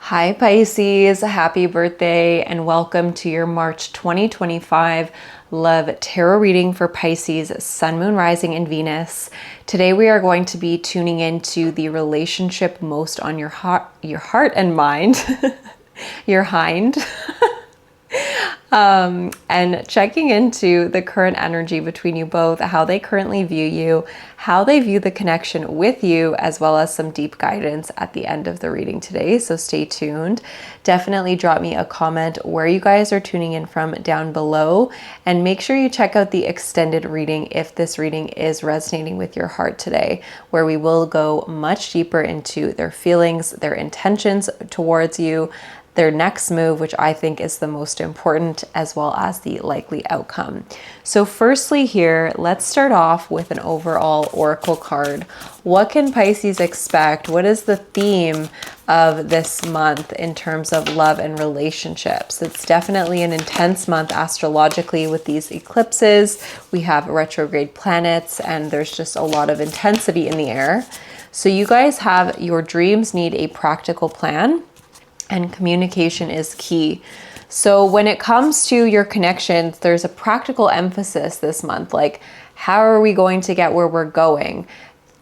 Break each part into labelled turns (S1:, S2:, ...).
S1: Hi Pisces, happy birthday and welcome to your March 2025 Love Tarot reading for Pisces, Sun, Moon, Rising, and Venus. Today we are going to be tuning into the relationship most on your heart and mind, your hind. And checking into the current energy between you both, how they currently view you, how they view the connection with you, as well as some deep guidance at the end of the reading today. So stay tuned. Definitely drop me a comment where you guys are tuning in from down below, and make sure you check out the extended reading if this reading is resonating with your heart today, where we will go much deeper into their feelings, their intentions towards you, their next move, which I think is the most important, as well as the likely outcome. So firstly here, let's start off with an overall oracle card. What can Pisces expect? What is the theme of this month in terms of love and relationships? It's definitely an intense month astrologically with these eclipses. We have retrograde planets and there's just a lot of intensity in the air. So you guys have your dreams need a practical plan, and communication is key. So when it comes to your connections, there's a practical emphasis this month. Like, how are we going to get where we're going?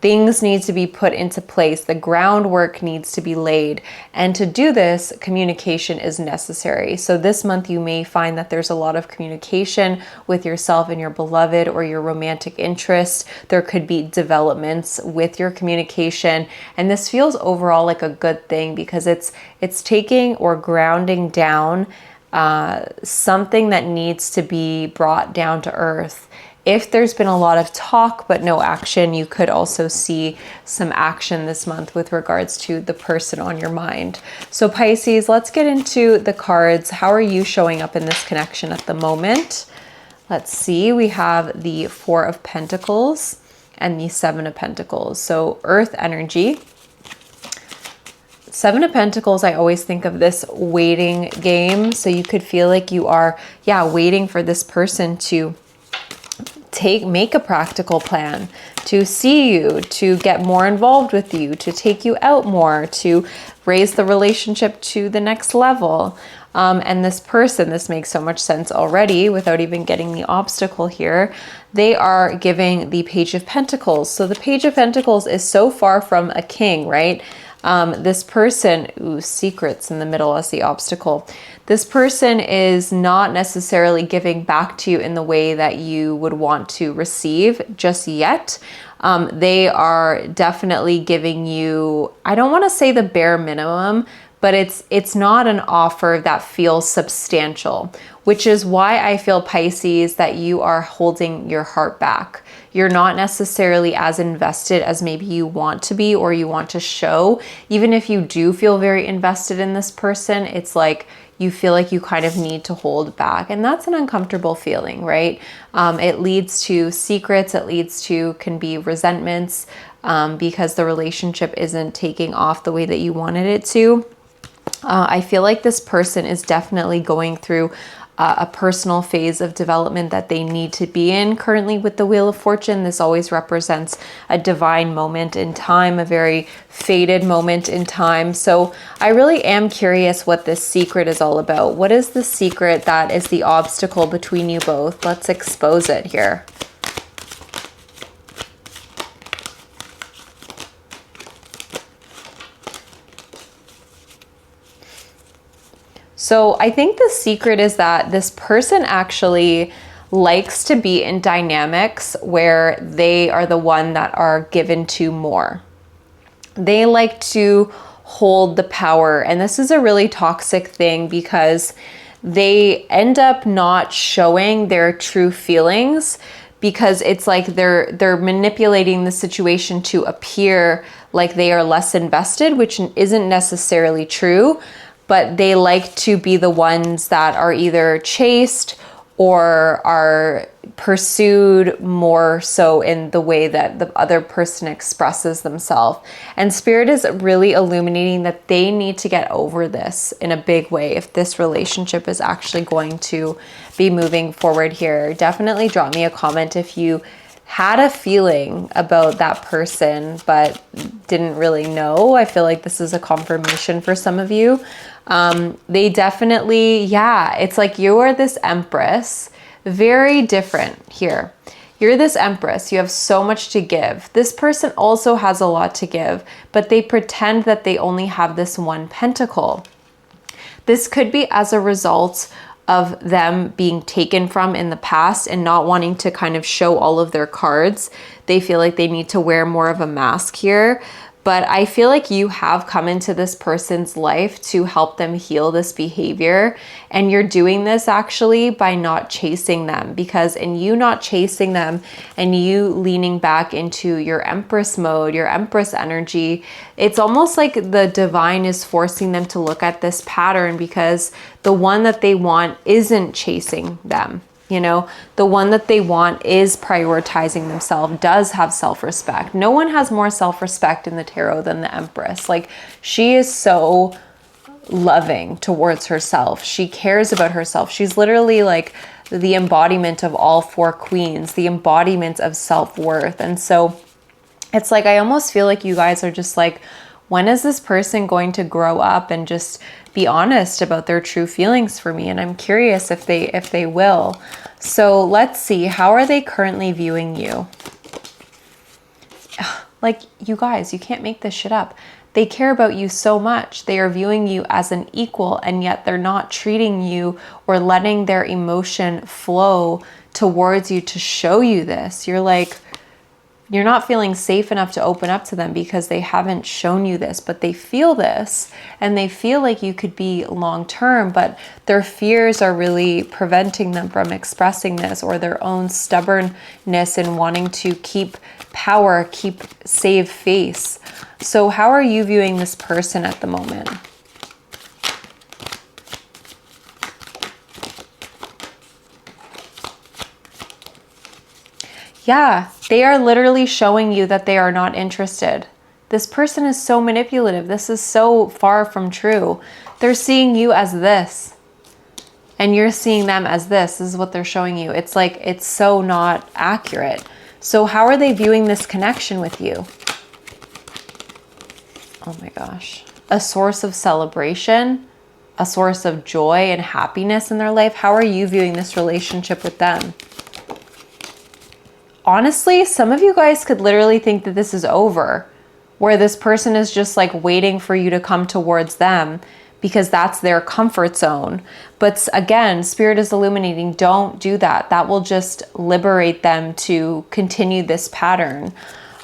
S1: Things need to be put into place. The groundwork needs to be laid. And to do this, communication is necessary. So this month you may find that there's a lot of communication with yourself and your beloved or your romantic interest. There could be developments with your communication. And this feels overall like a good thing because it's taking or grounding down something that needs to be brought down to earth. If there's been a lot of talk but no action, you could also see some action this month with regards to the person on your mind. So Pisces, let's get into the cards. How are you showing up in this connection at the moment? Let's see, we have the Four of Pentacles and the Seven of Pentacles. So Earth energy. Seven of Pentacles, I always think of this waiting game. So you could feel like you are, waiting for this person to make a practical plan, to see you, to get more involved with you, to take you out more, to raise the relationship to the next level. And this person, this makes so much sense already without even getting the obstacle here. They are giving the Page of Pentacles. So the Page of Pentacles is so far from a king, right? This person, secrets in the middle as the obstacle. This person is not necessarily giving back to you in the way that you would want to receive just yet. They are definitely giving you, I don't want to say the bare minimum, but it's not an offer that feels substantial, which is why I feel, Pisces, that you are holding your heart back. You're not necessarily as invested as maybe you want to be or you want to show. Even if you do feel very invested in this person, it's like you feel like you kind of need to hold back. And that's an uncomfortable feeling, right? It leads to secrets, can be resentments because the relationship isn't taking off the way that you wanted it to. I feel like this person is definitely going through a personal phase of development that they need to be in. Currently with the Wheel of Fortune, this always represents a divine moment in time, a very fated moment in time. So I really am curious what this secret is all about. What is the secret that is the obstacle between you both? Let's expose it here. So I think the secret is that this person actually likes to be in dynamics where they are the one that are given to more. They like to hold the power. And this is a really toxic thing because they end up not showing their true feelings because it's like they're manipulating the situation to appear like they are less invested, which isn't necessarily true. But they like to be the ones that are either chased or are pursued more so in the way that the other person expresses themselves. And Spirit is really illuminating that they need to get over this in a big way if this relationship is actually going to be moving forward here. Definitely drop me a comment if you had a feeling about that person, but didn't really know. I feel like this is a confirmation for some of you. They definitely, yeah, it's like you are this Empress, very different here. You're this Empress, you have so much to give. This person also has a lot to give, but they pretend that they only have this one pentacle. This could be as a result of them being taken from in the past and not wanting to kind of show all of their cards. They feel like they need to wear more of a mask here. But I feel like you have come into this person's life to help them heal this behavior. And you're doing this actually by not chasing them, because in you not chasing them and you leaning back into your Empress mode, your Empress energy, it's almost like the divine is forcing them to look at this pattern, because the one that they want isn't chasing them. You know, the one that they want is prioritizing themselves, does have self-respect. No one has more self-respect in the tarot than the Empress. Like, she is so loving towards herself. She cares about herself. She's literally like the embodiment of all four queens, the embodiment of self-worth. And so it's like, I almost feel like you guys are just like, when is this person going to grow up and just be honest about their true feelings for me? And I'm curious if they will. So let's see, how are they currently viewing you? Like, you guys, you can't make this shit up. They care about you so much. They are viewing you as an equal, and yet they're not treating you or letting their emotion flow towards you to show you this. You're like, you're not feeling safe enough to open up to them because they haven't shown you this, but they feel this and they feel like you could be long-term, but their fears are really preventing them from expressing this, or their own stubbornness in wanting to keep power, save face. So how are you viewing this person at the moment? Yeah, they are literally showing you that they are not interested. This person is so manipulative. This is so far from true. They're seeing you as this, and you're seeing them as this. This is what they're showing you. It's like, it's so not accurate. So how are they viewing this connection with you? Oh my gosh. A source of celebration, a source of joy and happiness in their life. How are you viewing this relationship with them? Honestly, some of you guys could literally think that this is over, where this person is just like waiting for you to come towards them because that's their comfort zone. But again, Spirit is illuminating, don't do that. That will just liberate them to continue this pattern.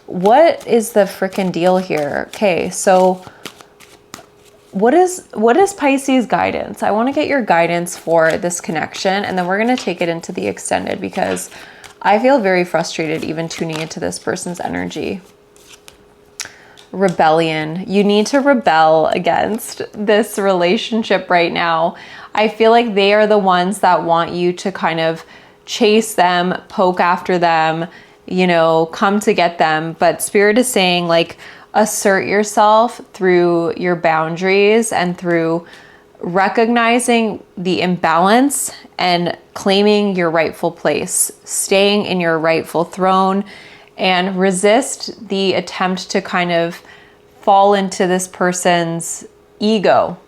S1: What is the freaking deal here? Okay, so what is Pisces guidance? I want to get your guidance for this connection, and then we're going to take it into the extended, because I feel very frustrated even tuning into this person's energy. Rebellion. You need to rebel against this relationship right now. I feel like they are the ones that want you to kind of chase them, poke after them, you know, come to get them. But Spirit is saying, like, assert yourself through your boundaries and through recognizing the imbalance and claiming your rightful place, staying in your rightful throne, and resist the attempt to kind of fall into this person's ego.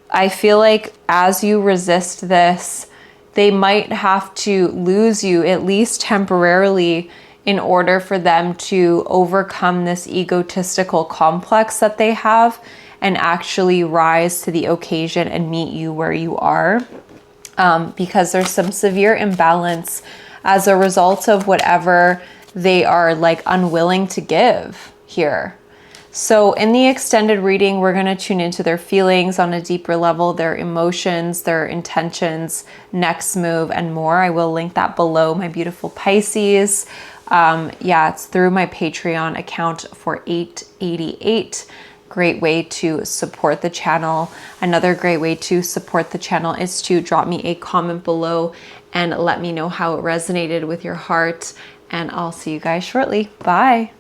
S1: I feel like as you resist this, they might have to lose you, at least temporarily, in order for them to overcome this egotistical complex that they have and actually rise to the occasion and meet you where you are. Because there's some severe imbalance as a result of whatever they are like unwilling to give here. So in the extended reading, we're going to tune into their feelings on a deeper level, their emotions, their intentions, next move, and more. I will link that below, my beautiful Pisces. Yeah, it's through my Patreon account for $8.88. Great way to support the channel. Another great way to support the channel is to drop me a comment below and let me know how it resonated with your heart. And I'll see you guys shortly. Bye.